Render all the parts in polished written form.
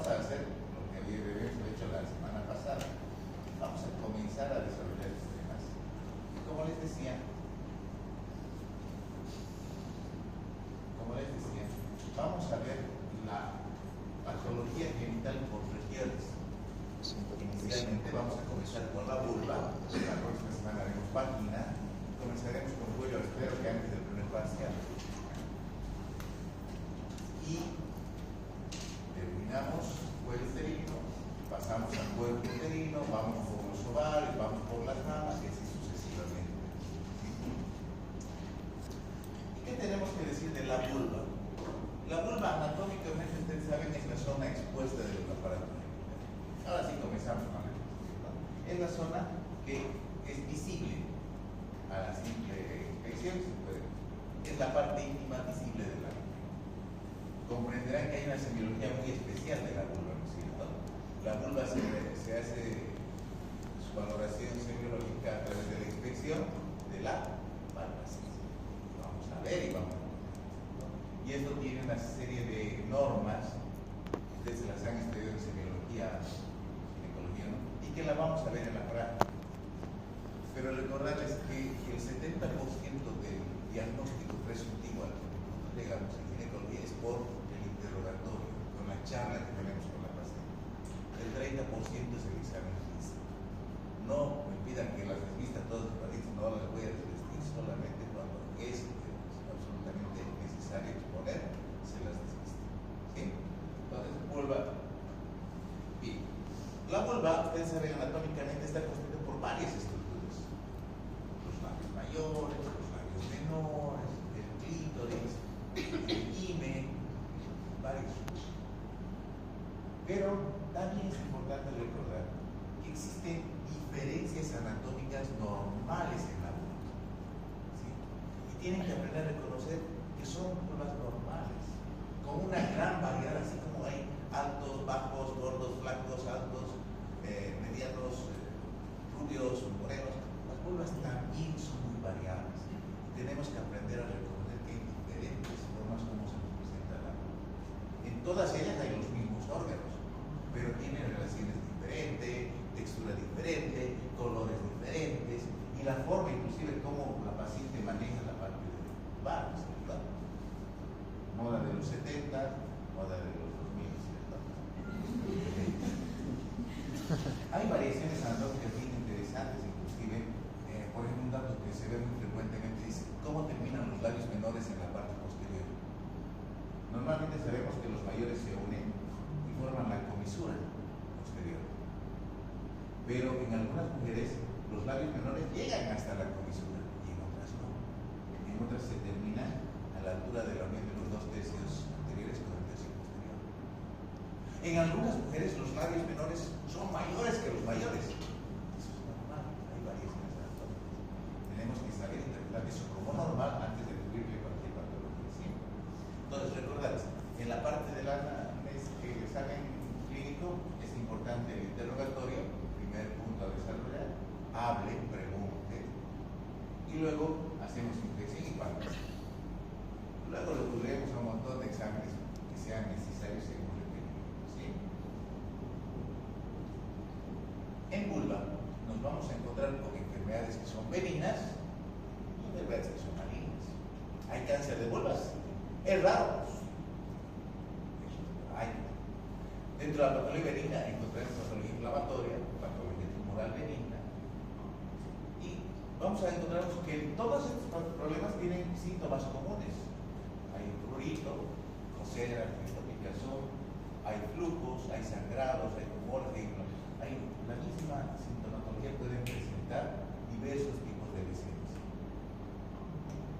vamos a hacer lo que habíamos hecho la semana pasada. Vamos a comenzar a desarrollar estos temas. Como les decía, vamos a ver la patología genital por regiones. Inicialmente vamos a comenzar con la vulva. La próxima semana haremos vagina. Comenzaremos con cuello, espero que antes del primer parcial. Y terminamos cuello uterino, pasamos al cuerpo uterino, vamos por los ovarios, vamos por las mamas y así sucesivamente. ¿Y qué tenemos que decir de la vulva? La vulva anatómicamente, ustedes saben, es la zona expuesta del aparato genital. Ahora sí comenzamos con la ¿no? Es la zona que es visible a la simple inspección, es la parte íntima visible de la vulva. Comprenderán que hay una semiología muy especial de la vulva, ¿no es cierto? La vulva se hace su valoración semiológica a través de la inspección de la palpación. Vamos a ver y vamos a ver. Y esto tiene una serie de normas, ustedes las han estudiado en semiología, ginecología, ¿no? Y que la vamos a ver en la práctica. Pero recordarles que el 70% del diagnóstico presuntivo al que llegamos en ginecología es por el interrogatorio, con la charla que tenemos con la paciente. El 30% es el examen físico. No me pidan que las desvista todas las pacientes, no las voy a desvestir, solamente cuando es absolutamente necesario exponer, se las desviste. ¿Sí? Entonces, vulva. Bien. La vulva, ustedes saben, anatómicamente está constituida por varias estructuras. Los labios mayores, los labios menores, el clítoris, el himen, varios. Pero también es importante recordar que existen diferencias anatómicas normales en la vulva. ¿Sí? Y tienen que aprender a reconocer que son vulvas normales, con una gran variedad, así como hay altos, bajos, gordos, flacos, altos, medianos, rubios, morenos. Las vulvas también son muy variables. Tenemos que aprender a reconocer que hay diferentes formas como se nos presenta la vulva. En todas ellas hay los mismos órganos, pero tienen relaciones diferentes, textura diferente, colores diferentes y la forma inclusive como la paciente maneja la parte de vulvar, ¿cierto? Moda de los 70, moda de los 2000, ¿cierto? Hay variaciones anatómicas bien interesantes, inclusive, por ejemplo, un dato que se ve muy frecuentemente dice cómo terminan los labios menores en la parte posterior. Normalmente sabemos que los mayores se unen y forman la comisura posterior. Pero en algunas mujeres los labios menores llegan hasta la comisura y en otras no. En otras se terminan a la altura de la unión de los 2/3 anteriores con el tercio posterior. En algunas mujeres los labios menores son mayores que los mayores. Eso es normal, hay variaciones anatómicas. Tenemos que saber interpretar eso como normal antes de atribuirle cualquier patología. ¿Sí? Entonces, recordad, en la parte del examen clínico es importante el interrogatorio, primer punto a desarrollar, hable, pregunte, y luego hacemos inspección y palpación. Luego recurriremos a un montón de exámenes que sean necesarios según el requerimiento. ¿Sí? En vulva nos vamos a encontrar con enfermedades que son benignas y enfermedades que son malignas. ¿Hay cáncer de vulvas? Es raro. Hay. Dentro de la patología benigna encontraremos patología inflamatoria, patología tumoral benigna. Y vamos a encontrarnos que todos estos problemas tienen síntomas comunes. Hay prurito, cosera, picazón, hay flujos, hay sangrados, hay tumores, hay la misma sintomatología, pueden presentar diversos tipos de lesiones.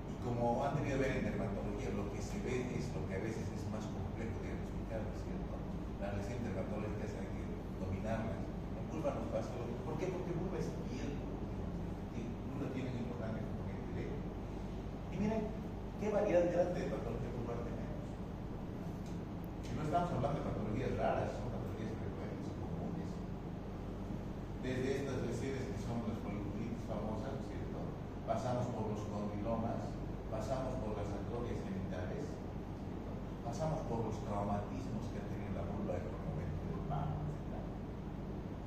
Y como han debido ver en dermatología, lo que se ve es lo que a veces es más complejo de diagnosticar, ¿no es cierto? Las lesiones dermatológicas hay que dominarlas. En vulva nos pasa lo mismo. ¿Por qué? Porque vulva es piel. Vulva tiene un importante componente de. Y miren, qué variedad grande de patología vulvar tenemos. Y no estamos hablando de patologías raras, son patologías frecuentes y comunes. Desde estas lesiones que son las policulitis famosas, ¿no es cierto? Pasamos por los condilomas, pasamos por las atrofias genitales, ¿cierto? Pasamos por los traumatismos que ha tenido la vulva en algún momento. mama, etc.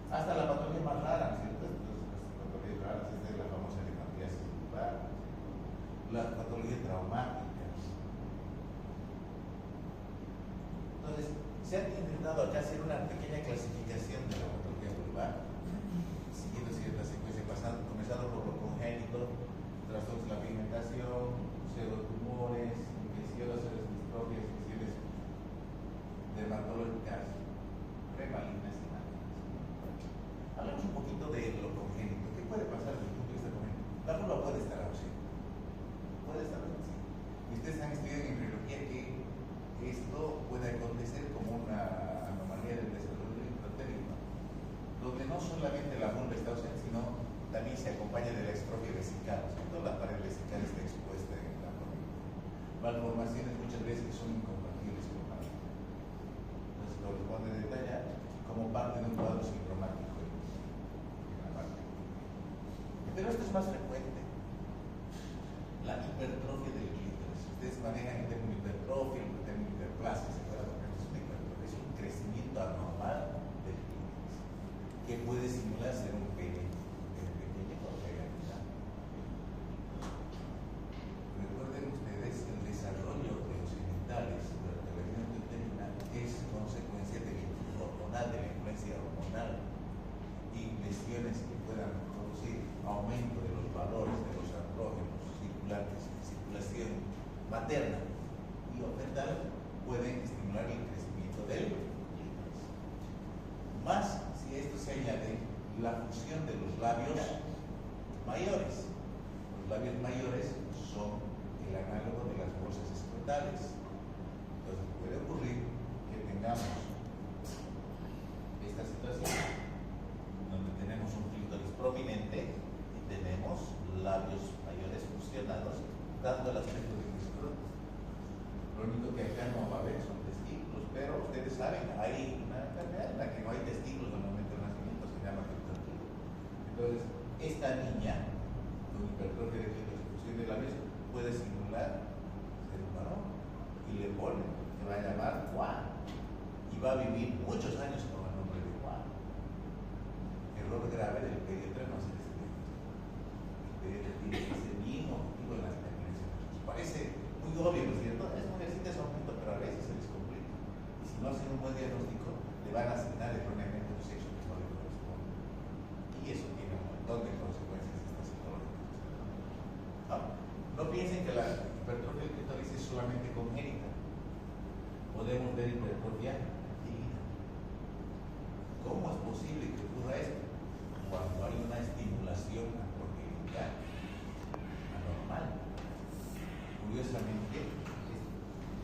Hasta la patología más rara, ¿cierto? Entonces, las patologías raras es de la famosa hematíasis vulvar, las patologías traumáticas. Entonces, se ha intentado acá hacer una pequeña clasificación de la patología vulvar, siguiendo cierta secuencia, comenzando por lo congénito, trastornos de la pigmentación, pseudotumores, infecciosas, distrofias, infecciones dermatológicas, premalignas y malignas. Hablamos un poquito de lo congénito. ¿Qué puede pasar desde el punto de vista congénito? La vulva puede estar ausente. Puede estar ausente. Y ustedes han estudiado en embriología que esto puede acontecer como una anomalía del desarrollo intrauterino, donde no solamente la vulva está ausente, sino también se acompaña de la estrofia vesical, toda la pared vesical está expuesta en la vulva. Malformaciones muchas veces son incompatibles con la vulva. Entonces corresponde detallar como parte de un cuadro sindromático en la parte. Pero esto es más frecuente. La hipertrofia del clítoris. Ustedes manejan el término hipertrofia, el término hiperplasia, ¿se acuerdan? Porque es una hipertrofia, es un crecimiento anormal del clítoris que puede simular ser un pene pequeño o pequeño. Recuerden ustedes el desarrollo de los genitales durante la vida uterina es consecuencia del influjo hormonal, de la influencia hormonal y lesiones que puedan producir aumento de los valores de los andrógenos circulantes, circulación materna y fetal pueden estimular el crecimiento del clítoris. Más si a esto se añade la fusión de los labios mayores. Los labios mayores son el análogo de las bolsas escrotales. Entonces puede ocurrir que tengamos esta situación donde tenemos un clítoris prominente y tenemos labios mayores fusionados, dando el aspecto de un escroto. Lo único que acá no va a haber son testículos, pero ustedes saben, hay una enfermedad en la que no hay testículos al momento del nacimiento, se llama clitoritis. Entonces, esta niña con hipertrofia de clítoris, fusión de labios, puede simular ser un varón y le pone, se va a llamar Juan y va a vivir muchos años con el nombre de Juan. Error grave del pediatra no hacer este diagnóstico. El pediatra tiene que ser bien objetivo en las terminaciones. Parece muy obvio, ¿no es cierto? Es mujercita, es hombre, pero a veces se les complica. Y si no hacen un buen diagnóstico, le van a asignar erróneamente un sexo que no le corresponde. Y eso tiene un montón de consecuencias estas psicológicas. No piensen que la hipertrofia del clítoris es solamente congénita. Podemos ver hipertrofia adquirida. ¿Cómo es posible que ocurra esto? Cuando hay una estimulación androgénica anormal. Curiosamente,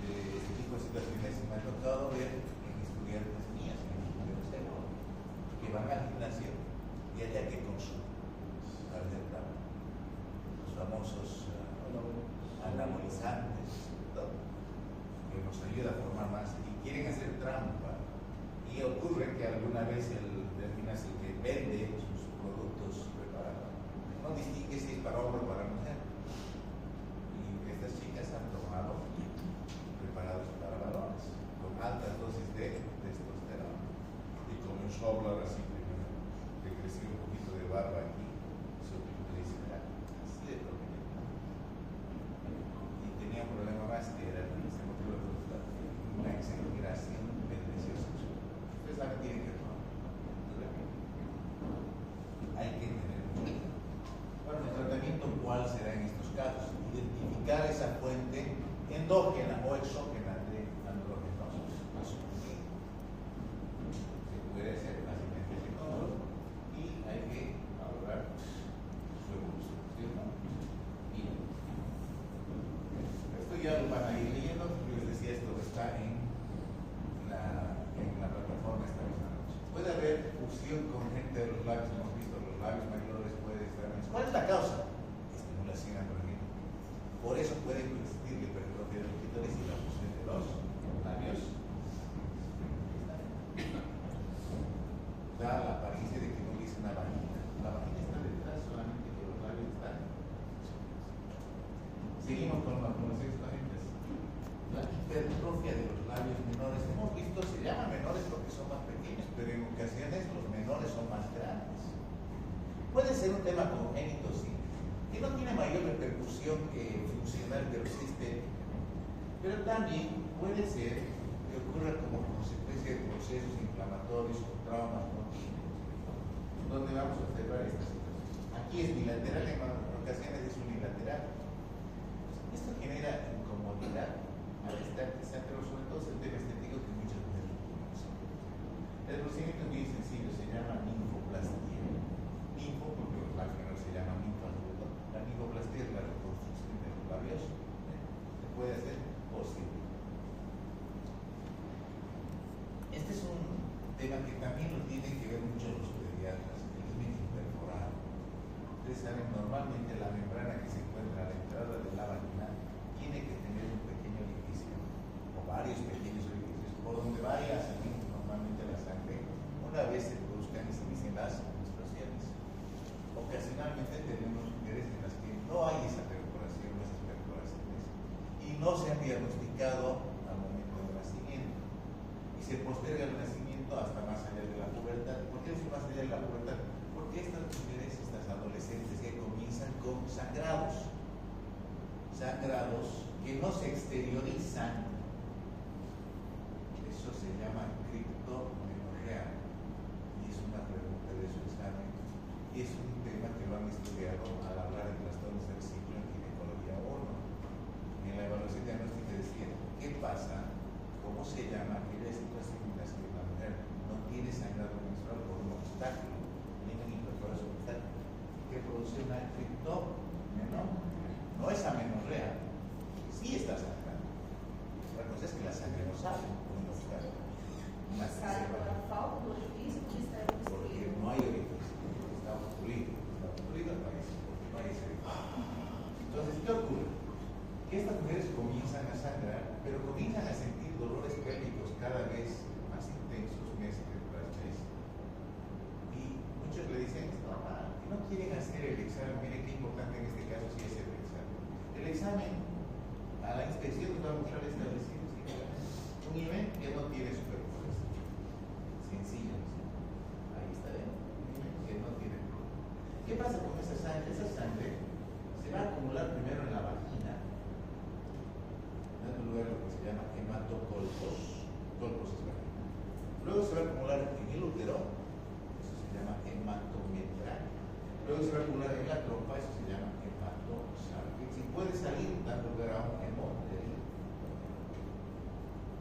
este tipo de situaciones me ha tocado ver en estudiantes mías, en el universidad, que van al gimnasio y allá que consumen los famosos anabolizantes, que nos ayuda a formar más y quieren hacer trampa. Y ocurre que alguna vez el gimnasio que vende sus productos preparados no distingue si es para hombre o para mujer. Y estas chicas han tomado preparados para varones con altas dosis de testosterona. Y comenzó a hablar así primero, que creció un poquito de barba aquí, su clítoris era así de prominente. Y tenía un problema más que era ese motivo de una exageración del deseo sexual. Ustedes saben que tienen que tomar. Hay que tener mucho cuidado. Bueno, el tratamiento, ¿cuál será en estos casos? Identificar esa fuente endógena o exógena de andrógenos. Se puede hacer fácilmente psicológico y hay que valorar su evolución. ¿Sí o no? Bien. Esto ya lo van a ir leyendo. Yo les decía, esto está en la plataforma esta misma noche. Puede haber fusión congénita de los labios, hemos visto los labios mayores, puede estar. ¿Cuál es la causa? Estimulación androgénica. Por eso puede coexistir la hipertrofia del clítoris y la fusión de los labios. Da la apariencia de que no hubiese una vagina. La vagina está detrás, solamente que los labios están. Seguimos con las relaciones congénitas. La hipertrofia de los labios menores, hemos visto, se llaman menores porque son más pequeños, tema congénito, sí, que no tiene mayor repercusión funcional, pero sí estética. Pero también puede ser que ocurra como consecuencia de procesos inflamatorios o traumas continuos, donde vamos a observar esta situación. Aquí es bilateral, en ocasiones es unilateral. Esto genera incomodidad, malestar, pero sobre todo es el tema estético que muchas veces no conocen. El procedimiento es muy sencillo, se llama ninfoplastia. Ninfo, porque la general se llama ninfaludo. La ninfoplastia es la reconstrucción de los labios. Se puede hacer posible. Este es un tema que también lo tienen que ver mucho los pediatras, el límite perforado. Ustedes saben, normalmente la membrana que se encuentra a la entrada de la vagina tiene que tener un pequeño orificio, o varios pequeños orificios, por donde vaya a salir normalmente la sangre, una vez se produzcan y se dicen las menstruaciones. Ocasionalmente tenemos mujeres en las que no hay esa perforación, esas perforaciones, y no se han diagnosticado al momento del nacimiento. Y se posterga el nacimiento hasta más allá de la pubertad. ¿Por qué es más allá de la pubertad? Porque estas mujeres, estas adolescentes que comienzan con sangrados que no se exteriorizan, eso se llama criptomenorrea, y es una pregunta de su examen, y es un tema que lo han estudiado al hablar de trastornos del ciclo en ginecología 1. En la evaluación diagnóstica decía, ¿qué pasa? ¿Cómo se llama aquella situación en la que la mujer no tiene sangrado menstrual por un obstáculo, ningún imperfora su obstáculo, que produce una criptomenorrea? No es amenorrea, sí está sangrando. La cosa es que la sangre no sale por un obstáculo. Sale por la falta do orificio, porque está porque no hay orificio, está obstruido parece, porque no hay ese orificio. Entonces, ¿qué ocurre? Que estas mujeres comienzan a sangrar, pero comienzan a sentir dolores pélvicos cada vez más intensos mes tras mes. Y muchos le dicen, es normal, que no quieren hacer el examen. Miren qué importante en este caso sí es el examen. El examen a la inspección nos va a mostrar establecido un nivel que no tiene superposición. Sencillo, ¿sí? Ahí está bien. Un nivel que no tiene. ¿Qué pasa con esa sangre? Esa sangre se va a acumular primero en la vagina, dando lugar a lo que se llama hematocolpos. Colpos es vagina. Luego se va a acumular en el útero, eso se llama hematometra. Luego se va a acumular en la trompa, eso se llama hematosalpingo. Si puede salir, dando lugar a un hemófilo.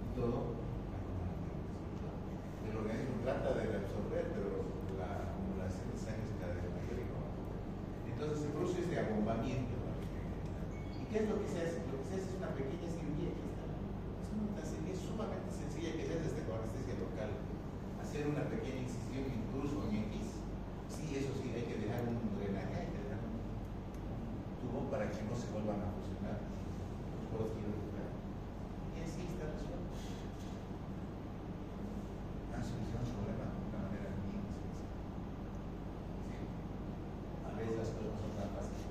Y todo el organismo trata de reabsorber, pero la acumulación de sangre es cada vez mayor y mayor. Entonces se produce este abombamiento. ¿Y qué es lo que se hace? Lo que se hace es una pequeña cirugía. Aquí está. Es una cirugía sumamente sencilla que se hace desde con anestesia local. Hacer una pequeña incisión incluso en X. Sí, eso sí, hay que dejar un drenaje, hay que dejar un tubo para que no se vuelvan a fusionar los poros quirúrgicos. Y así está resuelto. Han solucionado el problema de una manera bien sencilla. ¿Sí? A veces las cosas no son tan fáciles.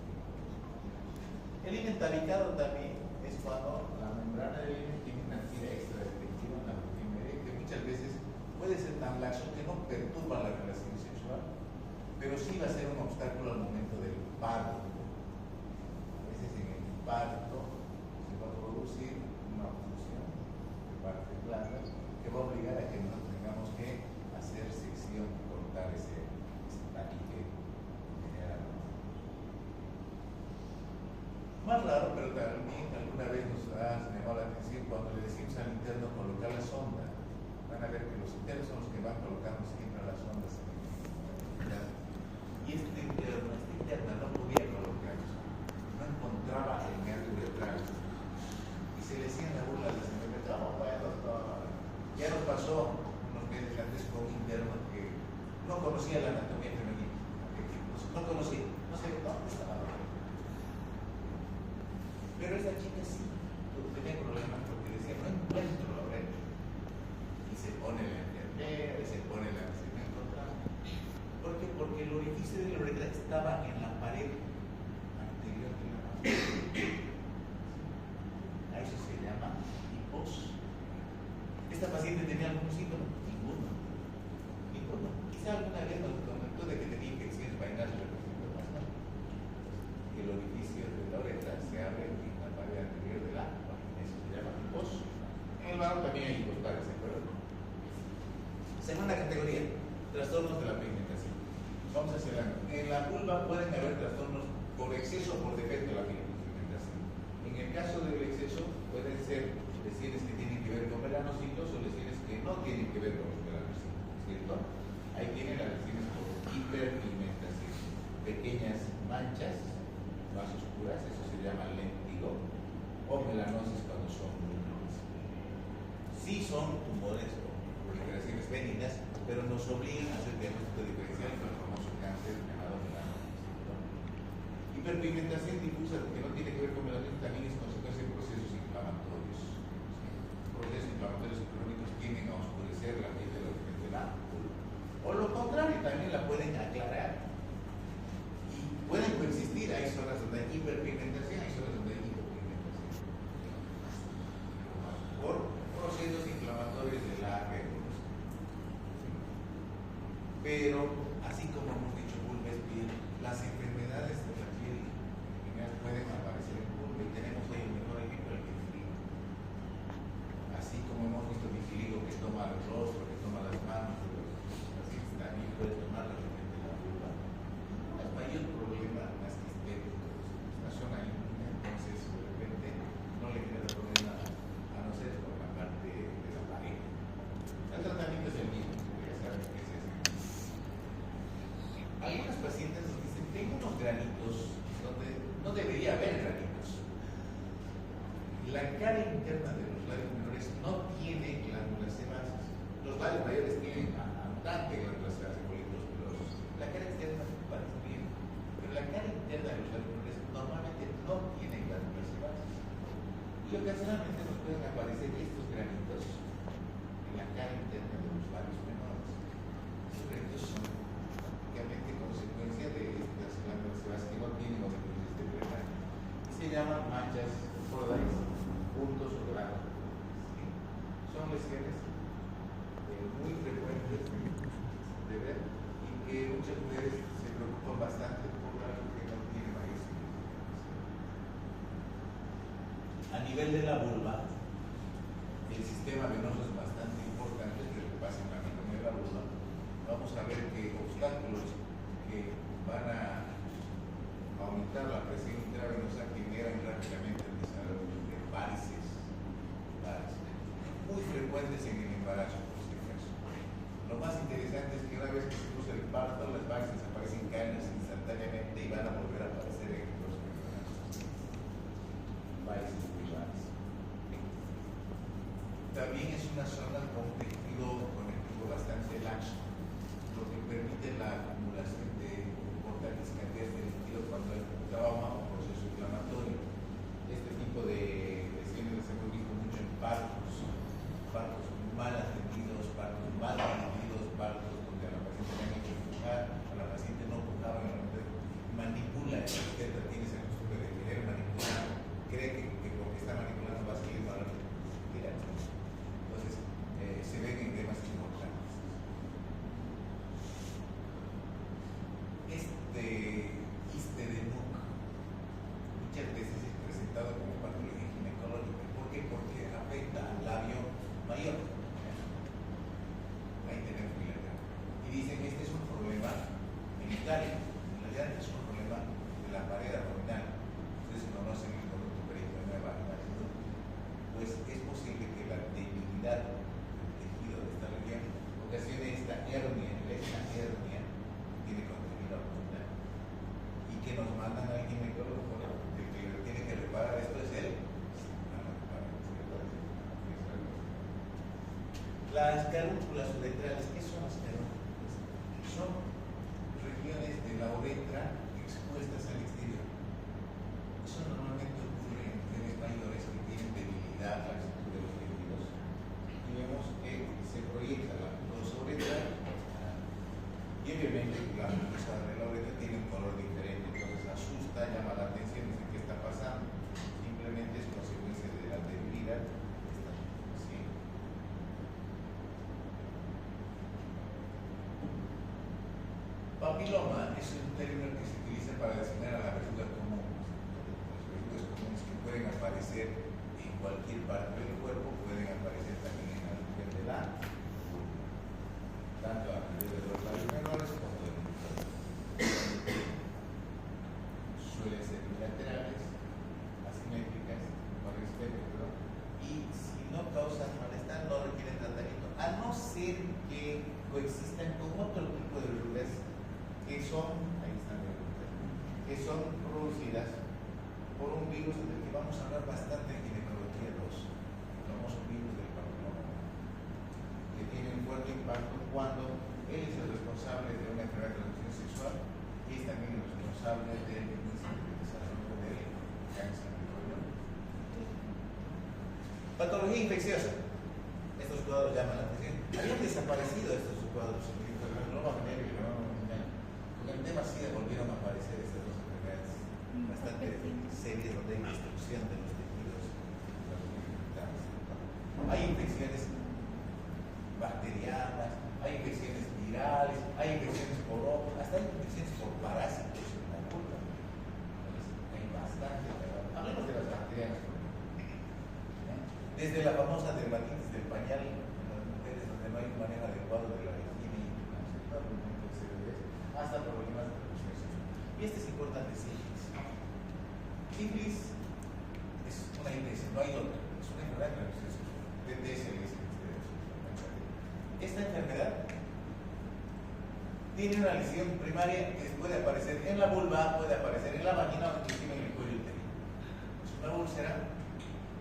El himen talicado también es cuando la membrana del himen tiene una tira extra defectiva en la multimedia que muchas veces puede ser tan laxo que no perturba la relación sexual, pero sí va a ser un obstáculo al momento del parto. A veces en el parto se va a producir una obstrucción de parte blanda que va a obligar a que nosotros tengamos que hacer sección, cortar ese tabique general. Más raro, pero también alguna vez nos ha llamado la atención cuando le decimos al interno colocar la sonda. Van a ver que los internos son los que van colocando siempre las sondas en el interno. Y esta interna no podía colocar eso, no encontraba el nervio uretral. Y se le hacían la burla de la señora, no, bueno, doctor, ya nos pasó unos meses antes con un interno que no conocía la anatomía femenina, no conocía, no sé dónde estaba. Pero esa chica sí tenía problemas porque decía, no encuentro la oreja. Y se pone la enfermera, y se pone la que se me encontraba. ¿Por qué? Porque el orificio de la oreja estaba en la pared anterior de la mano. A eso se llama hipos. ¿Esta paciente tenía algún síntoma? Ninguno. Quizá alguna vez nos comentó de que tenía infecciones vaginales, pero la uretra se abre en la pared anterior de la vagina. Eso se llama hipos. En el varón también hay hipospares, ¿de acuerdo? Segunda categoría, trastornos de la pigmentación. Vamos a hacer algo. En la vulva pueden haber trastornos por exceso o por defecto de la pigmentación. En el caso del exceso, pueden ser lesiones que tienen que ver con melanocitos o lesiones que no tienen que ver con los melanocitos, ¿cierto? Ahí tienen las lesiones por hiperpigmentación. Pequeñas manchas más oscuras, eso se llama léntigo, o melanosis cuando son luminosas. Sí son tumores o proliferaciones benignas, pero nos obligan a hacer diagnóstico diferencial con el famoso cáncer llamado melanosis. Hiperpigmentación difusa, que no tiene que ver con melanosis, también es consecuencia de procesos inflamatorios. Procesos inflamatorios crónicos tienden a oscurecer la piel de la vulva. O lo contrario, también la pueden aclarar. Y pueden coexistir, hay zonas donde hay hiperpigmentación, hay zonas donde hay hipopigmentación. Por procesos inflamatorios de larga evolución. Pero, así como hemos dicho, vulva es piel, las enfermedades de la piel en general pueden aparecer en vulva y tenemos ahí el mejor ejemplo, el vitiligo. Así como hemos visto vitiligo que toma el rostro, que toma las manos, también puede tomar de repente la vulva. No es mayor problema más que estético. Es una zona inmune, entonces de repente no le queda problema a no ser por la parte de la pareja. El tratamiento es el mismo, ya saben que se hace. Algunos pacientes nos dicen, tengo unos granitos donde no debería haber granitos. La cara interna de los labios menores no tiene glándulas sebáceas. Los labios mayores tienen abundante glándulas sebáceas, folículos pilosos. La cara externa parece bien, pero la cara interna de los labios menores normalmente no tiene glándulas sebáceas. Y ocasionalmente nos pueden aparecer estos granitos en la cara interna de los labios menores. Estos granitos son prácticamente consecuencia de las glándulas sebáceas que no tienen objetivos de drenaje. Y se llaman manchas frodais, puntos o granos. ¿Sí? Son lesiones muy frecuentes de ver y que muchas mujeres se preocupan bastante por algo que no tiene mayor significación. A nivel de la vulva, el sistema venoso es bastante importante, que es lo que pasa en la anatomía de la vulva. Vamos a ver que obstáculos que van a aumentar la presión intravenosa generan rápidamente el desarrollo de varices, muy frecuentes en el embarazo, por este caso. Lo más interesante es que una vez que se produce el parto, las varices aparecen canas instantáneamente y van a volver a aparecer en el próximo embarazo. Varices vulvares. También es una zona con tejido bastante laxo, lo que permite la acumulación de importantes cantidades de líquido cuando hay trauma o proceso inflamatorio. Este tipo de lesiones las hemos visto mucho en partos mal atendidos, partos mal atendidos, partos donde a la paciente le han hecho empujar, a la paciente no empujaba, manipula, el obstetra tiene esa costumbre de querer manipular, cree que porque está manipulando va a seguir mal. Entonces, se ven en temas importantes. Quiste de Nuc muchas veces es presentado como patología ginecológica. ¿Por qué? Porque afecta al labio mayor. Ahí tenemos Villarreal. Y dicen que este es un problema genitario. En realidad es un problema de la pared abdominal. Ustedes conocen el conducto peritoneal vaginal. Pues es posible que la debilidad del tejido de esta región ocasione esta hernia. Esta hernia tiene contenido abdominal. Y que nos mandan al ginecólogo, bueno, el que tiene que reparar esto es él. Las carúnculas uretrales, ¿qué son las carúnculas? Son regiones de la uretra expuestas al exterior. Eso normalmente ocurre en mujeres mayores que tienen debilidad a la estructura de los tejidos. Y vemos que se proyecta la mucosa uretral y obviamente la mucosa de la uretra tiene un color diferente, entonces asusta, llama la atención, dice qué está pasando. Simplemente es consecuencia de la debilidad. Papiloma es un término que se utiliza para designar a la verruga común. pueden aparecer en cualquier parte del cuerpo, pueden aparecer también en el nivel de la vulva, tanto a nivel de los labios menores como del útero. Suelen ser bilaterales, asimétricas, con el espectro, y si no causan malestar, no requieren tratamiento, a no ser que coexistan con otro tipo de verrugas que son, ahí están las verrugas, que son producidas por un virus del que vamos a hablar bastante en ginecología 2, el famoso virus del papiloma, que tiene un fuerte impacto cuando él es el responsable de una enfermedad de transmisión sexual y es también el responsable del inicio del desarrollo del cáncer de colon. Patología infecciosa. Estos cuadros llaman la atención. Habían desaparecido estos cuadros en el melanoma venérea y el melanoma vaginal. Con el tema SIDA volvieron a aparecer estas dos enfermedades bastante serias donde hay destrucción de los tejidos. Hay infecciones bacterianas, hay infecciones virales, hay infecciones por hongo, hasta hay infecciones por parásitos en la vulva. Hay bastante, ¿verdad? Hablemos de las bacterianas. Desde la famosa dermatitis del pañal en las mujeres donde no hay un manejo adecuado de la higiene hasta problemas de reproducción sexual. Y este es importante, sífilis. Sífilis es una infección, no hay otra, es una enfermedad de reproducción sexual. TTS le dicen ustedes. Esta enfermedad tiene una lesión primaria que puede aparecer en la vulva, puede aparecer en la vagina o inclusive en el cuello uterino. Es una úlcera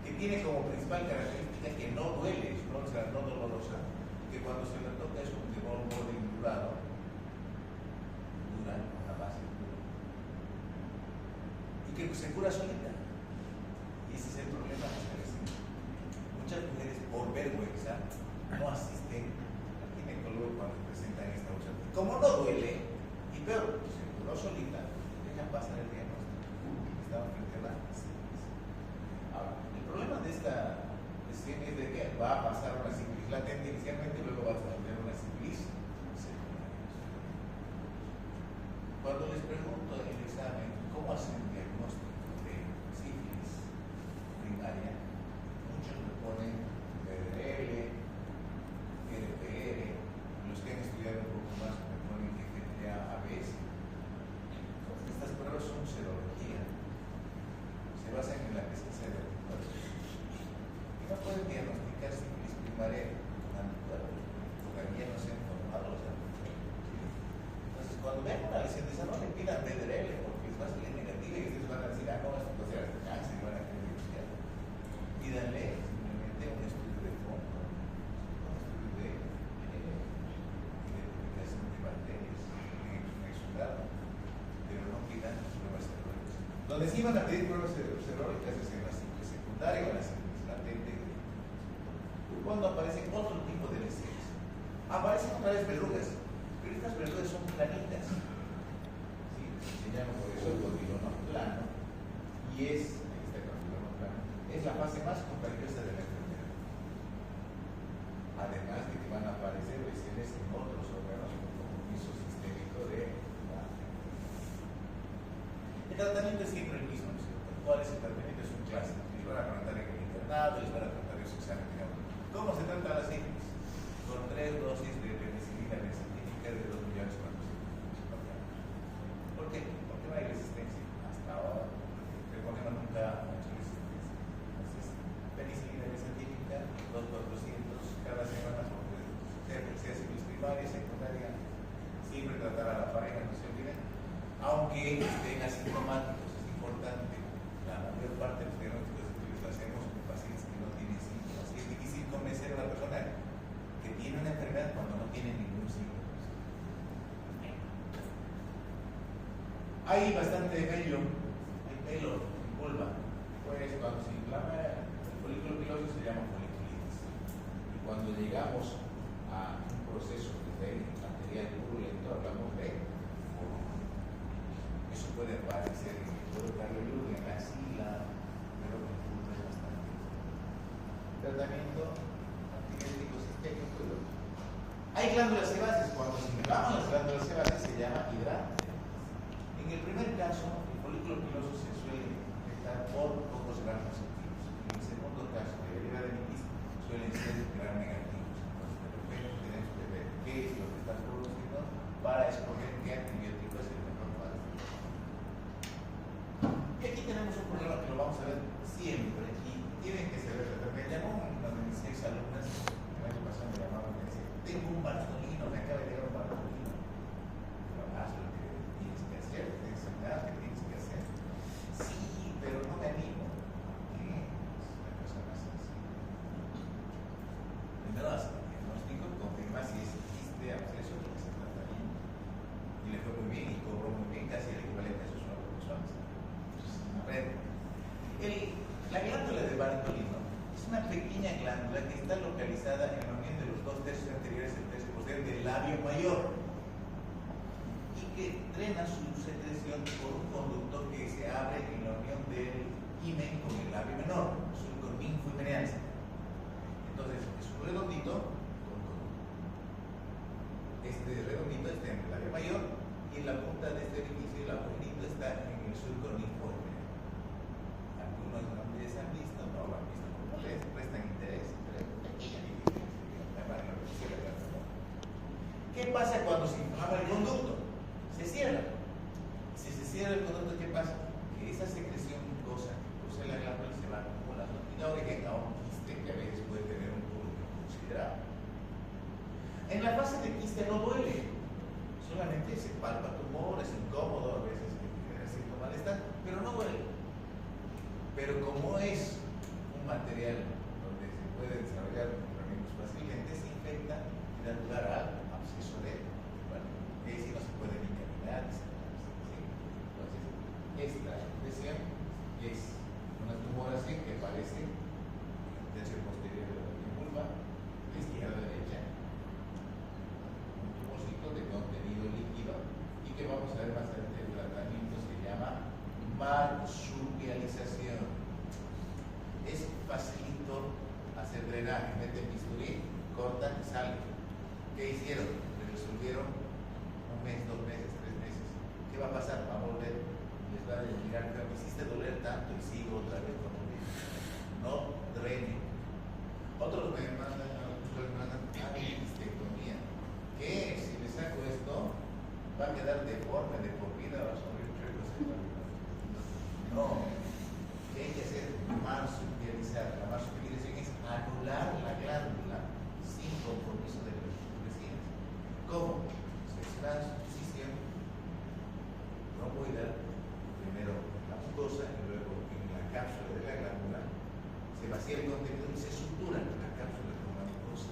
que tiene como principal característica que no duele, es una úlcera no dolorosa, que cuando se le toca es un borde indurado, dura una base dura, y que se cura solita. Y ese es el problema de las mujeres. Muchas mujeres por vergüenza no asisten al ginecólogo cuando presentan esta úlcera. Como no duele, y peor, se curó solita, dejan pasar el diagnóstico. Estaban frente a la sífilis. Ahora, el problema de esta lesión es de que va a pasar una sífilis latente inicialmente y luego va a tener una sífilis secundaria. Cuando les pregunto en el examen cómo hacen el diagnóstico de sífilis primaria, muchos me ponen BDL, RPR, los que han estudiado un poco más me ponen FTA-ABS. Estas pruebas son serología, se basan en la presencia de anticuerpos. Y no pueden diagnosticar sífilis primaria con anticuerpos, todavía no se han formado los anticuerpos. Entonces, cuando vean una lesión de esa, no le pidan BDL, porque es más bien negativa y ustedes van a decir, no, esto puede ser hasta cáncer y van a querer denunciar. Pídanle simplemente un estudio de fondo, un estudio de identificación de bacterias en un exudado, pero no pidan pruebas serológicas. Donde sí van a pedir pruebas serológicas es en la sífilis secundaria o en la sífilis latente. Cuando aparecen otro tipo de lesiones, aparecen otra vez verrugas, pero estas verrugas son planitas. ¿Sí? Se llama por eso el condiloma plano y es, ahí está el condiloma plano, es la fase más contagiosa de la enfermedad. Además de que van a aparecer lesiones en otros órganos como compromiso sistémico de la enfermedad. El tratamiento es siempre el mismo, ¿no es cierto? ¿Cuál es el tratamiento? Es un clásico. Les van a preguntar en el internado, les van a preguntar en su examen. ¿Cómo se trata la sífilis? Con 3 dosis de penicilina benzatínica de 2 millones de ¿Por qué? Porque no hay resistencia hasta ahora. El problema nunca ha hecho resistencia. Entonces, penicilina benzatínica, 2,400 cada semana, porque sea sífilis primaria, secundaria, siempre tratar a la pareja, no se olviden. Aunque estén asintomáticos, es importante. La mayor parte de los diagnósticos estudios lo hacemos con pacientes que no tienen síntomas. Y es difícil convencer a una persona que tiene una enfermedad cuando no tiene ningún síntoma. Hay bastante vello, hay pelo en vulva. Pues cuando se inflama el folículo piloso se llama foliculitis. Y cuando llegamos a un proceso de material purulento, hablamos de forma. Eso puede aparecer en el cuero cabelludo, en la axila, pero con vulva es bastante. Tratamiento antibiótico sistémico. Hay glándulas sebáceas. Cuando se inflaman las glándulas sebáceas se llama hidrante. En el primer caso, el folículo piloso se suele manifestar por pocos gram positivos. En el segundo caso, que deriva de mitis, suelen ser gram negativos. Entonces, de repente tenemos que ver qué es lo que está produciendo para escoger qué antibiótico es el mejor para este caso. Y aquí tenemos un problema que lo vamos a ver siempre y tienen que saber. Me llamó una de mis ex alumnas, el año pasado me llamaban y me decía, tengo un bartolino, me acaba de llegar un bartolino. Pero haz lo que tienes que hacer, tienes que hacer, ¿qué tienes que hacer? Sí, pero no me animo. ¿Qué? Es una cosa más sencilla. Primero hace el diagnóstico, confirma si es quiste, absceso, lo que se trata bien. Y le fue muy bien y cobró muy bien, casi el equivalente a sus nuevos mensuales. Entonces, aprende. La glándula de Bartolino es una pequeña glándula que está localizada en la unión de los 2 tercios anteriores y el tercio posterior del labio mayor y que drena su secreción por un conducto que se abre en la unión del himen con el labio menor, sulcus ninfohimeneal. Entonces, es un redondito, este redondito está en el labio mayor y en la punta de este orificio, el agujerito está en el sulcus ninfohimeneal. Algunos no les han visto, no lo han visto como les prestan interés, pero es pequeña diferencia. ¿Qué pasa cuando se inflama el conducto? Se cierra. Si se cierra el conducto, ¿qué pasa? Que esa secreción mucosa que produce la glándula se va acumulando y da origen a un quiste que a veces puede tener un volumen considerable. En la fase de quiste no duele, solamente se palpa tumor, es incómodo, a veces genera cierto malestar, pero no duele. Pero como es un material donde se puede desarrollar tratamientos fácilmente, se infecta y da lugar al absceso de, bueno, que si no se puede ni caminar, ¿sí? Entonces, esta lesión es una tumoración que aparece en el tercio posterior de la vulva, de izquierda a derecha, un tumorcito de contenido líquido y que vamos a ver más adelante el tratamiento se llama marsupialización. Es facilito hacer drenaje, meten bisturí, cortan y salen. ¿Qué hicieron? Le resolvieron un mes, 2 meses, 3 meses. ¿Qué va a pasar? Va a volver, les va a mirar, pero me hiciste doler tanto y sigo otra vez con lo mismo. No drenen. Otros me mandan, histectomía. ¿Qué? Si le saco esto, va a quedar deforme de por vida, va a sufrir chuecos. No, ¿qué hay que hacer? Marsupializar. La marsupialización es anular la glándula sin compromiso de los vecinos. ¿Cómo? Seccionar su incisión romboidal, primero la mucosa y luego en la cápsula de la glándula se vacía el contenido y se sutura la cápsula con la mucosa.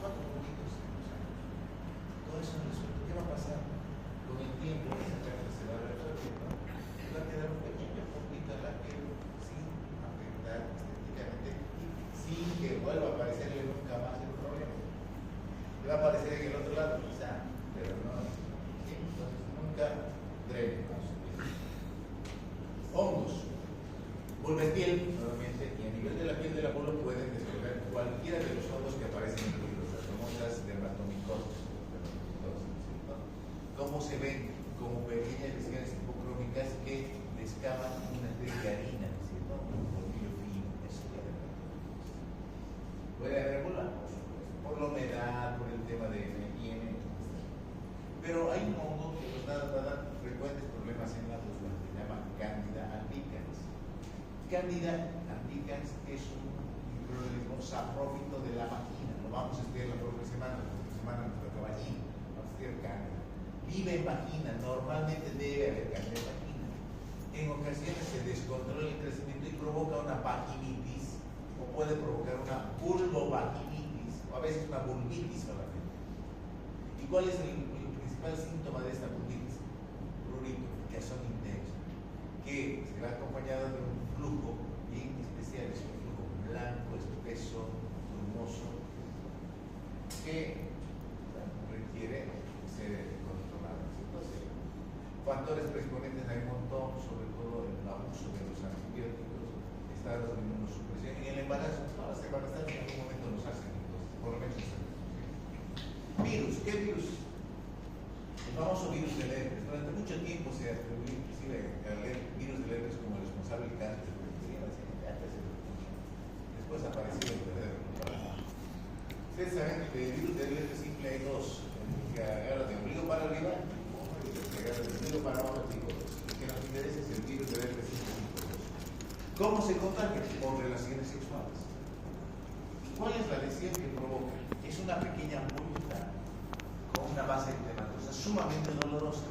4 puntitos en los años. Todo eso resuelto. ¿Qué va a pasar? Con el tiempo esa cápsula se va resolviendo y va a quedar un pequeño puntito en la piel sin afectar estéticamente y sin que vuelva a aparecerle nunca más el problema. Le va a aparecer en el otro lado quizá, pero no. ¿Sí? Entonces nunca drene. Hongos. Vulva es piel, nuevamente, y a nivel de la piel de la vulva pueden desarrollar cualquiera de los hongos que aparecen en los famosas dermatomicosis. ¿Cómo se ven? Como pequeñas lesiones hipocrónicas que descavan una trigarina, ¿cierto? Un colmillo fino, eso es la dermatomicosis. ¿Puede haber vulva? Por la humedad, por el tema de la higiene. Pero hay un hongo que nos da frecuentes problemas en la vulva, que se llama Candida albicans. Candida albicans es un microorganismo saprófito de la vagina. Lo vamos a estudiar la próxima semana nos toca vagina. Vamos a estudiar Candida. Vive en vagina, normalmente debe haber Candida en vagina. En ocasiones se descontrola el crecimiento y provoca una vaginitis, o puede provocar una vulvovaginitis, o a veces una vulvitis solamente. ¿Y cuál es el principal síntoma de esta vulvitis? Prurito, picazón intenso, que se va acompañado de un flujo bien especial, es un flujo blanco, espeso, brumoso, que requiere ser controlado. Entonces, factores predisponentes hay un montón, sobre todo el abuso de los antibióticos, estados de inmunosupresión. En el embarazo, todas las embarazadas en algún momento nos hacen, entonces, por lo menos. Virus, ¿qué virus? El famoso virus del herpes. Durante mucho tiempo se atribuyó inclusive al virus del herpes como el responsable responsable del cáncer de pediatría, después apareció el verdadero culpable. Ustedes saben que el virus del VIH simple hay dos, el que agarra de ombligo para arriba y el que agarra de ombligo para abajo, tipo 2. El que nos interesa es el virus del VIH simple tipo 2. ¿Cómo se contagia? Por relaciones sexuales. ¿Y cuál es la lesión que provoca? Es una pequeña ampulita con una base entematosa sumamente dolorosa,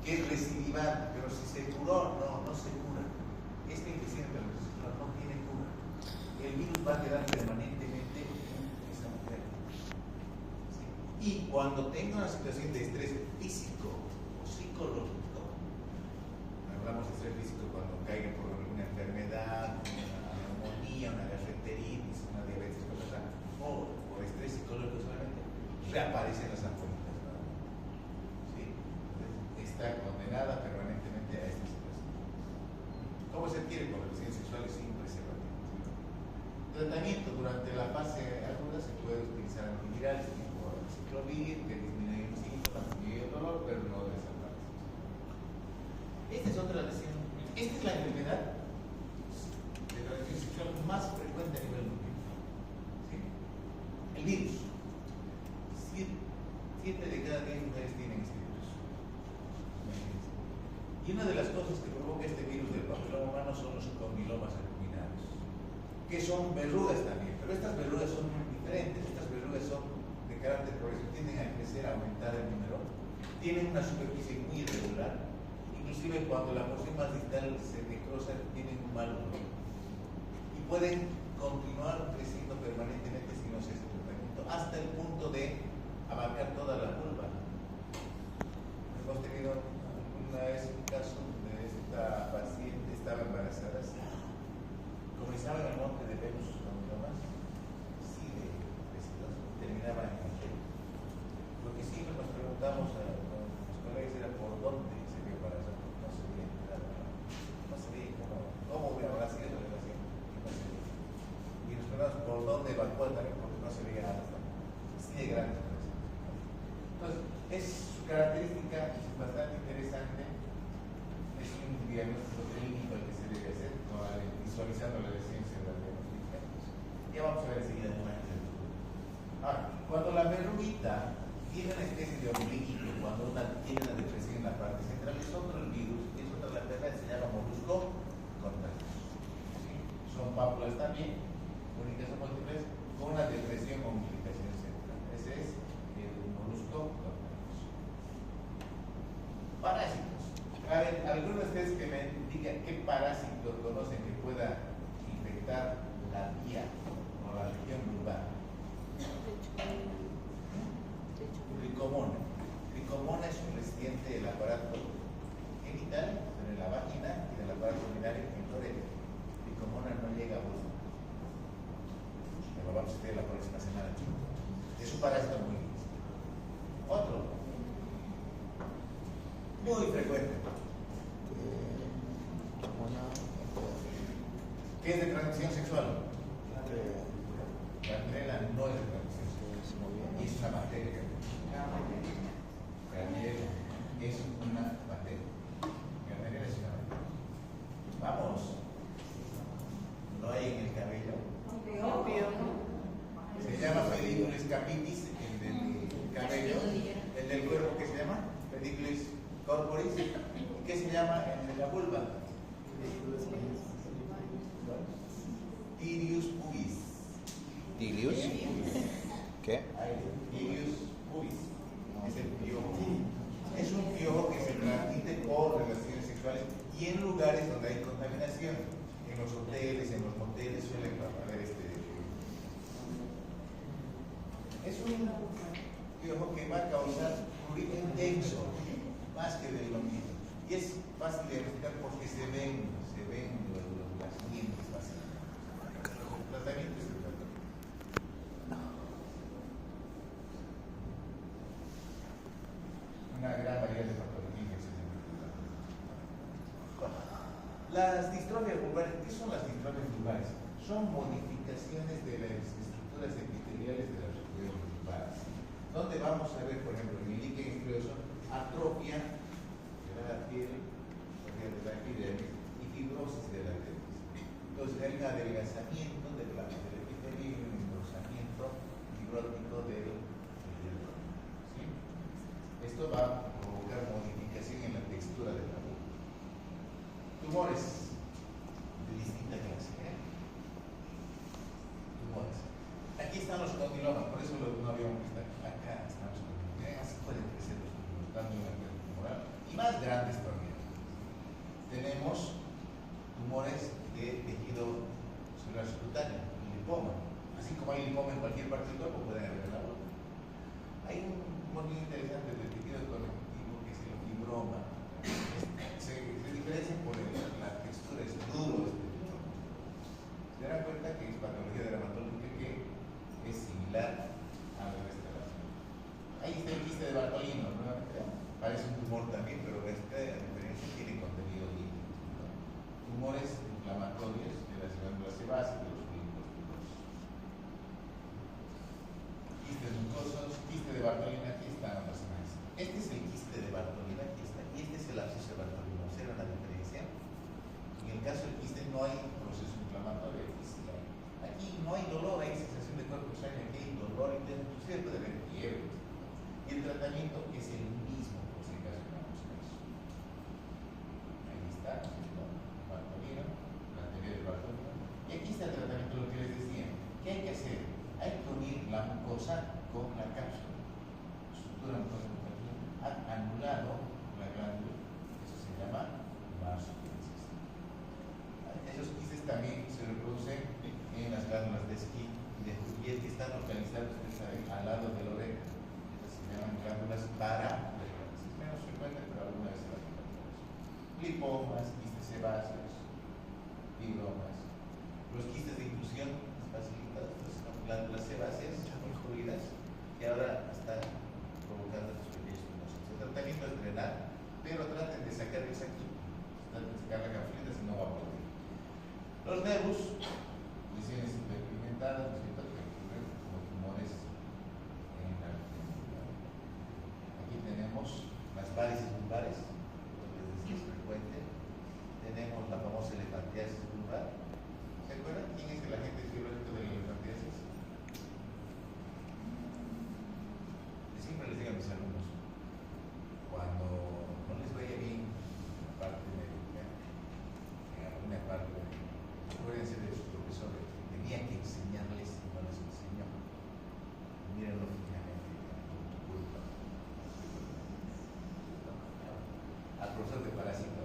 que es recidivante, pero si se curó, no se cura. Esta infección de la sexual no tiene cura. El virus va a quedar permanentemente en esa mujer. ¿Sí? Y cuando tenga una situación de estrés físico o psicológico, hablamos de estrés físico cuando caiga por alguna enfermedad, una neumonía, una gastroenteritis, una diabetes, o por estrés psicológico solamente, reaparecen las ampollitas, ¿no? ¿Sí? Está condenada permanentemente a esta situación. ¿Cómo se adquiere? Por relaciones sexuales sin preservativo. Tratamiento durante la fase aguda se puede utilizar antivirales tipo ciclovir, que disminuye los síntomas, disminuye el dolor, pero no desaparece. Esta es otra lesión. Esta es la enfermedad de transmisión sexual más frecuente a nivel mundial. ¿Sí? El virus. 7 de cada 10 mujeres tienen este virus. Y una de las cosas que provoca este virus del papiloma humano son los condilomas acuminados, que son verrugas también, pero estas verrugas son diferentes. Estas verrugas son de carácter progresivo, tienden a crecer, a aumentar el número, tienen una superficie muy irregular, inclusive cuando la porción más distal se necrosa, tienen un mal olor y pueden continuar creciendo permanentemente si no se hace tratamiento, hasta el punto de abarcar toda la vulva. Hemos tenido una vez un caso de esta paciente, estaba embarazada, comenzaba en el monte de Venus con condilomas, sí, de residuos, terminaba en el pelo. Lo que sí nos preguntamos a los colegas era por dónde se vio embarazada, no se veía nada, no se veía cómo habrá sido la relación, no se veía. Y nos preguntamos por dónde evacuó también, porque no se veía nada, así de grande. Entonces, su característica es bastante interesante, es un diagnóstico clínico el que se debe hacer, visualizando la ciencia de la diagnóstica. Ya vamos a ver enseguida una ejemplo. Ahora, cuando la verruguita tiene una especie de ombliguito, cuando tiene una depresión en la parte central, es otro el virus, es otra la enfermedad, se llama molusco contagioso. ¿Sí? Son pápulas también, únicas o múltiples, con una depresión o modificación central. Ese es el molusco contagioso. Parásitos. A ver, algunos de ustedes que me digan qué parásito conocen que pueda infectar la vía o la región vulvar. Ricomona. Ricomona es un residente del aparato genital, de la vagina y del aparato urinario en Corea. Ricomona no llega a vulva. Lo vamos a estudiar la próxima semana. Es un parásito muy difícil. Otro. Muy frecuente. ¿Qué es de transmisión sexual? La Gardnerella no es de transmisión sexual. Y es una bacteria. Gardnerella es una bacteria. Gardnerella es una bacteria. Vamos. No hay en el cabello. Se llama pedículis capitis, el del cabello. El del cuerpo, ¿qué se llama? Pedículis corporis. ¿Y qué se llama el de la vulva? Tirius pubis. ¿Tilius? ¿Qué? Tirius pubis. Es el piojo. Es un piojo que se transmite por relaciones sexuales y en lugares donde hay contaminación. En los hoteles, en los moteles suele haber este. Es un piojo que va a causar prurito intenso, más que del mismo. Y es fácil de identificar porque se ven las dientes fáciles. El tratamiento es el tratamiento. Una gran variedad de patologías. Las distrofias vulvares, ¿qué son las distrofias vulvares? Son modificaciones de las estructuras epiteliales de las regiones vulvares. Donde vamos a ver, por ejemplo, en el líquen escleroso, atrofia de la piel, de la epidermis, y fibrosis de la dermis. Entonces hay un adelgazamiento del epitelio y un engrosamiento fibrótico del hielo. ¿Sí? Esto va a provocar modificación en la textura de la vulva. Tumores de distinta clase. Tumores. Aquí están los condilomas, por eso no habíamos visto acá están los condilomas. Así pueden crecer los condilomas, dando una clase tumoral y más grandes todavía. Tenemos tumores de tejido celular subcutáneo, linfoma. Así como hay linfoma en cualquier parte del cuerpo, pueden haber en la vulva. Hay un tumor muy interesante del tejido conectivo que es el fibroma. Se diferencia por la textura, es duro este tumor. Se darán cuenta que es patología dermatológica que es similar a la resto de la piel. Ahí está el quiste de Bartolino, ¿no? Parece un tumor también, pero esta diferencia tiene contenido líquido. Tumores inflamatorios de las glándulas sebáceas, de los folículos pilosos. Quistes mucosos, quiste de Bartolina, aquí están las imágenes. Este es el quiste de Bartolina, aquí está, y este es el absceso de Bartolina. ¿Observan la diferencia? En el caso del quiste no hay proceso inflamatorio, aquí sí hay. Aquí no hay dolor, hay sensación de cuerpo extraño, aquí hay dolor intenso, inclusive puede haber fiebre. Y el tratamiento es el mismo, por si acaso no vamos a eso. Ahí está, Bartolino, la teoría del Bartolino. Y aquí está el tratamiento, lo que les decía. ¿Qué hay que hacer? Hay que unir la mucosa con la cápsula. Estructura mucosa con cápsula. Han anulado la glándula, eso se llama marsupialisis. Esos quistes también se reproducen en las glándulas de esquí y de Juliet que están localizadas, ustedes saben, al lado de la oreja. Se llaman glándulas paraverticales. Es menos frecuente, pero alguna vez se las encontramos. Lipomas, quistes sebáceos, fibromas. Los quistes de inclusión facilitados pues, son glándulas sebáceas construidas que ahora están provocando estos pequeños tumores. El tratamiento es drenar, pero traten de sacarlos aquí. Traten de sacar la capsulita, si no va a poder. Los nervos, lesiones hiperpigmentadas, que ocurren como tumores en la retina. Aquí tenemos las varices vulvares, que les decía es frecuente. Tenemos la famosa elefantiasis vulvar. ¿Se acuerdan quién es el agente fisiológico de la elefantiasis? Siempre les digo a mis alumnos, cuando no les vaya bien en la parte médica, en alguna parte, acuérdense de su profesor que tenía que enseñarles y no les enseñó. Mírenlo fijamente, por tu culpa. Al profesor de parásito.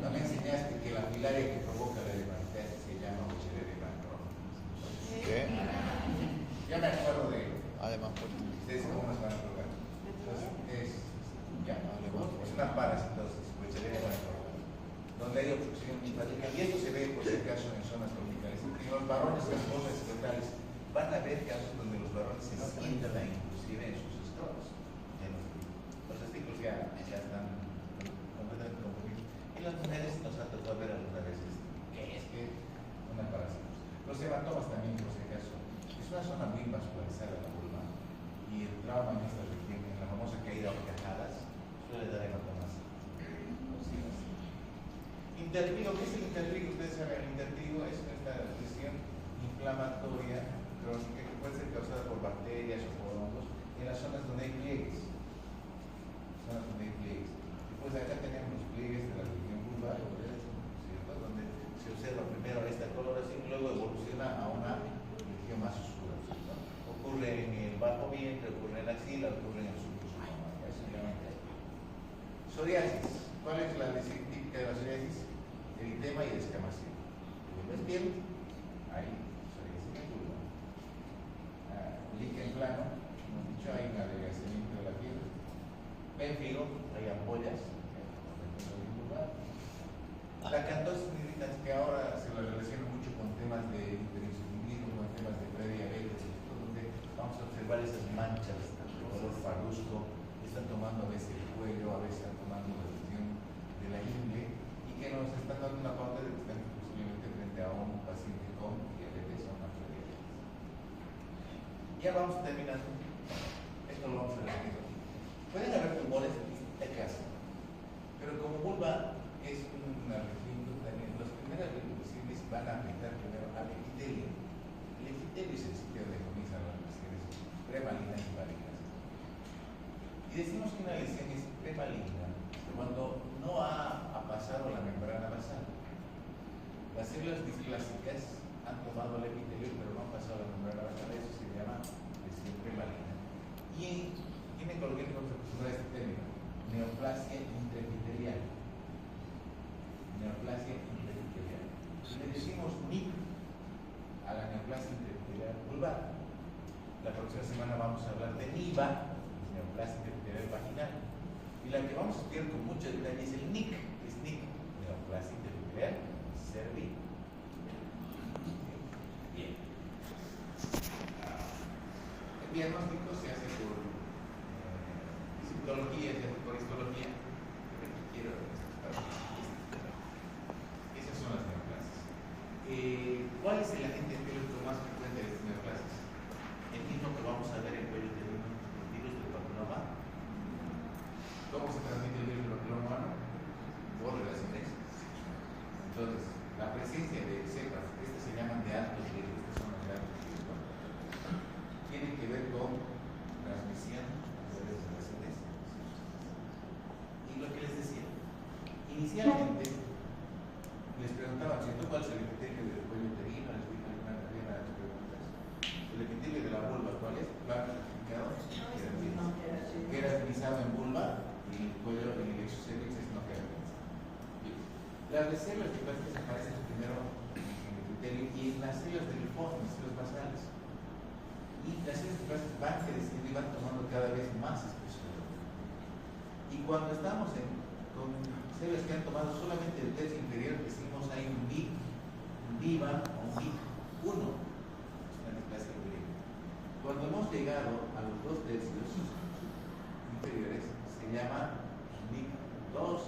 No me enseñaste que la filaria que provoca la elefantiasis se llama Buchereria Macron. ¿Qué? Ya me acuerdo de él. Además, fuerte. Ustedes cómo nos van a probar. Entonces, ya, Además, es una parasitosis, Buchereria Macron, donde hay obstrucción linfática. Y esto se ve, por si acaso, en zonas tropicales. En los varones, las fosas escrotales, van a ver casos donde los varones se sientan inclusive en sus escrotos. Los testículos ya están completamente comprimidos. Y las mujeres nos ha tocado ver algunas veces que es una parasitosis. Los hematomas también, por si acaso, es una zona muy vascularizada la vulva y el trauma en esta región, en la famosa caída de cajadas, suele dar hematomas. Intertrigo, ¿qué es el intertrigo? Ustedes saben, el intertrigo es esta lesión inflamatoria crónica que puede ser causada por bacterias o por hongos en las zonas donde hay pliegues. Después acá tenemos los pliegues de la región vulvar, ¿cierto? Donde se observa primero esta coloración y luego evoluciona a una región más oscura, ¿cierto? Ocurre en el bajo vientre, ocurre en la axila, ocurre en el subcutáneo. Eso se llama intertrigo. Psoriasis. ¿Cuál es la lesión típica de la psoriasis? Eritema y descamación. ¿Ves bien? Ahí, psoriasis en vulva. Líquen plano, hemos dicho, hay un adelgazamiento de la piel. Pénfigo, hay ampollas. La cantosis nigricans, que ahora se la relaciona mucho con temas de hiperinsulinismo, con temas de prediabetes, donde vamos a observar esas manchas de color parduzco que están tomando a veces el cuello, a veces están tomando la región de la ingle y que nos están dando una pauta de que están posiblemente frente a un paciente con diabetes o una prediabetes. Ya vamos terminando. Esto lo vamos a repetir. Pueden haber tumores de distinta clase, pero como vulva es una región también. Las primeras revisiones van a afectar primero al epitelio. El epitelio es el sitio donde comienzan las lesiones premalinas y malignas. Y decimos que una lesión es premaligna cuando no ha pasado la membrana basal. Las células displásicas han tomado el epitelio pero no han pasado la membrana basal, eso se llama lesión premaligna. Y tiene coloquialmente vamos a acostumbrrar este término, neoplasia intraepitelial. Neoplasia intraepitelial. Le decimos NIC a la neoplasia intraepitelial vulvar. La próxima semana vamos a hablar de NIVA, neoplasia intraepitelial vaginal. Y la que vamos a estudiar con mucho detalle es el NIC, que es NIC, neoplasia intraepitelial cervical. Bien. El diagnóstico se hace por citología, se hace por histología. Esas son las neoplasias. ¿Cuál es el agente etiológico más frecuente de las neoplasias? El mismo que vamos a ver en cuello uterino, el virus del papiloma. ¿Cómo se transmite el virus del papiloma humano? Por relaciones. Entonces, la presencia de cepas, estas se llaman de alto riesgo, estas son las de alto riesgo, tiene que ver con transmisión de las relaciones. Y lo que les decía, inicialmente les preguntaban, ¿tú cuál es el epitelio del cuello uterino? Les dije alguna de las preguntas. El epitelio de la vulva, ¿cuál es? ¿Claro? Queratinizado en vulva y el cuello en el exocervix es no queratinizado. Las células displásicas aparecen primero en el epitelio y en las células del linfoma, en las células basales. Y las células displásicas van creciendo y van tomando cada vez más espesor. Y cuando estamos con células que han tomado solamente el tercio inferior, decimos hay un BIC, un DIVA o un BIC 1, es una displasia griega. Cuando hemos llegado a los 2 tercios inferiores, se llama BIC 2,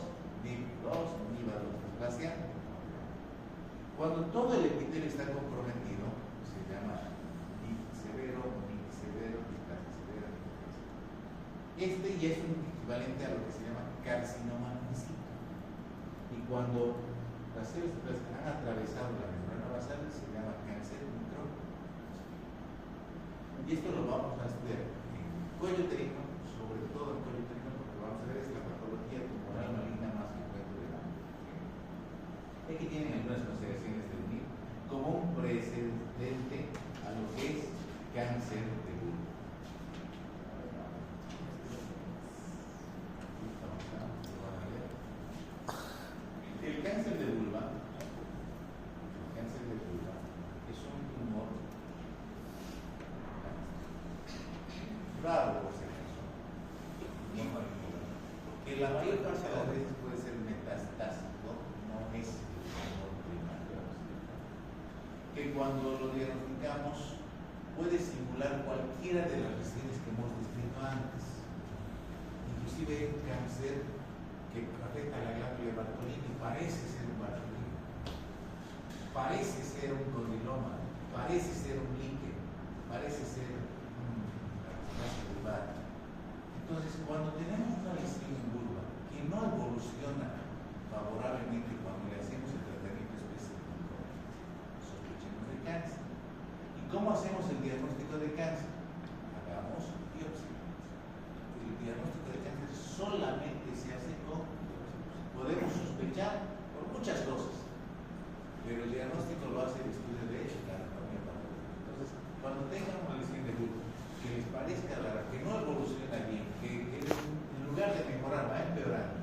BIC 2, DIVA 2, displasia. Cuando todo el epitelio está comprometido, se llama BIC severo, displasia severa. Este ya es un equivalente a lo que se llama carcinoma in situ. Y cuando las células displásicas han atravesado la membrana basal, se llama cáncer micro. Y esto lo vamos a estudiar en cuello uterino, sobre todo en cuello uterino, porque vamos a ver es la patología tumoral maligna más frecuente de la mujer. Aquí tienen algunas consideraciones del NIC como un precedente a lo que es cáncer de vulva. El cáncer de vulva es un tumor raro, por si acaso, no particular, porque la mayor parte de las veces puede ser metastásico, no es el tumor primario, que cuando lo diagnosticamos puede simular cualquiera de las lesiones que hemos descrito antes, inclusive cáncer que afecta a la glándula de Bartolini, parece ser un Bartolini, parece ser un condiloma, parece ser un líquen, parece ser un displasia vulvar. Entonces, cuando tenemos una lesión en vulva que no evoluciona favorablemente cuando le hacemos el tratamiento específico, sospechemos de cáncer. ¿Y cómo hacemos el diagnóstico de cáncer? Hagamos biopsia. El diagnóstico de cáncer solamente se hace con biopsia. Podemos sospechar por muchas cosas, pero el diagnóstico lo hace el estudio de la anatomía patológica. Entonces, cuando tengan una lesión de vulva que les parezca rara, que no evoluciona bien, que en lugar de mejorar va empeorando,